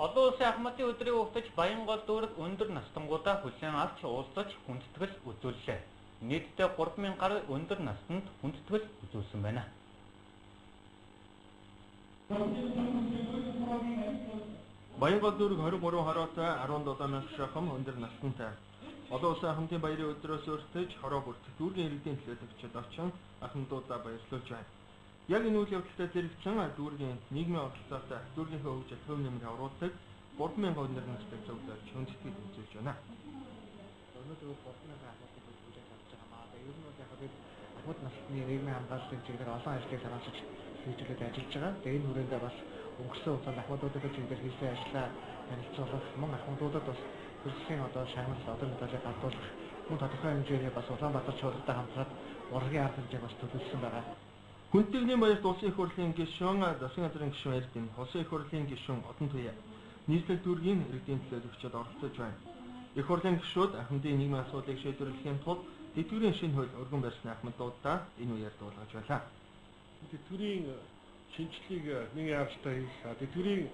Олон улсын Ахмадын өдрийг угтаж Баянгол дүүрэг өндөр настангуудаа хүлээн авч уулзаж хүндэтгэл үзүүллээ. Нийтдээ 3000 гаруй өндөр настанд хүндэтгэл үзүүлсэн байна. Баянгол дүүрэг 23 хороотой 17,000 шахам өндөр настантай. Олон улсын Ахмадын баярын өдрөөс өртөж хороо бүртгэх дүүргийн иргэдийн төлөөлөгчид очин ахмадуудаа баярлуулж байна. Яг энэ үйл явдалтай зэрэгцэн дүүргийн нийгмийн оролцоотой дүүргийнхээ хөгжил төв нэмэр оруулдаг 3000 өндөр настай зөвлөж хүндэтгэл үзүүлж байна. Өнөөдөр 3000 ахмадыг үзүүлж авч байгаа маа. Ер нь бол яг ахмад насны нийгмийн хамгаалалтын чиглэлээр олон ажлыг санаачилж хийжүүлээд ажиллаж байгаа. Тэгээ энэ хүрээндээ бас өнгөрсөн хугацаанд ахмадуудын чиглэлээр хийсэн ажлаа танилцуулах, мөн ахмадуудад бас хөгжлийн шагнал медалийг гадуулах, мөн тодорхой хэмжээний бас Улаанбаатар чуулгатай хамтраад урлагийн арга хэмжээг бас төлөвлөсөн байгаа. Хүндэтгэлийн баярт улсын их хурлын гишүүн, засгийн газрын гишүүн Эрдэнэ, улсын их хурлын гишүүн Одон Туяа, нийслэл дүүргийн иргэдийн төлөөлөгчид оролцож байна. Их хурлын гишүүд ахмадын нийгмийн асуудлыг шийдвэрлэхийн тулд тэтгэврийн шинэ хууль өргөн барьсны ахмадуудаа энэ үеэр дуулгаж байлаа. Тэтгэврийн шинжилгээг нэгэн явцтай хийх, тэтгэврийн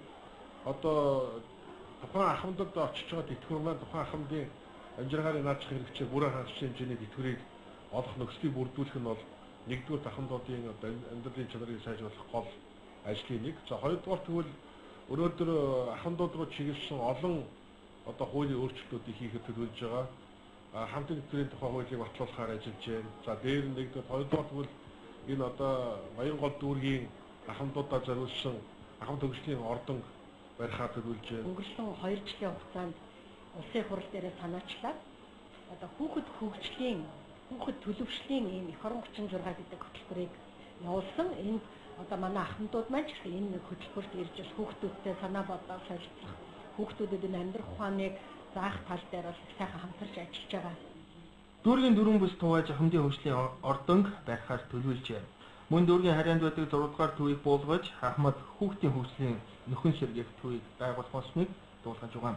тухайн ахмадад очиж байгаа тэтгэвэр маань тухайн ахмадын амжиргаарыг наачах хэрэгцээ бүрэн хангах хэмжээний тэтгэврийг олох нөхцөлийг бүрдүүлэх нь бол нэгдүгээр ахмадуудын амьдралын чанарыг сайжруулах гол ажлын нэг. За хоёрдугаар тэгвэл өнөөдөр ахмадууд руу чиглэсэн олон хуулийн өөрчлөлтүүдийг хийхэд төлөвлөж байгаа. Хамтын тэтгэврийн тухай хуулийг батлуулахаар ажиллаж байна. За дээр нь нэгдүгээр хоёрдугаар тэгвэл энэ Баянгол дүүргийн ахмадуудаа зориулсан ахмад хөгжлийн ордон барихаар төлөвлөж байна. Өнгөрсөн 2 жилийн хугацаанд улсын их хурл дээр санаачлаад хүүхэд хөгжлийн хүүхэд төлөвшлийн ийм их орон 36 гэдэг хөтөлбөрийг явуулсан. Энд манай ахмадууд маань ч энэ хөтөлбөрт ирж бас хүүхдүүдтэй санаа бодлоо солилцох, хүүхдүүдэд энэ амьдрах ухааныг заах тал дээр бас сайхан хамтарч ажиллаж байгаа. Дүүргийн дөрвөн бүс тувааж ахмадын хөгжлийн ордонг барихаар төлөвлөжээ. Мөн дүүргийн харьяанд байдаг 6 дугаар төвийг буулгаж ахмад хүүхдийн хөгжлийн нөхөн сэргээх төвийг байгуулах болсныг дуулгаж байгаа.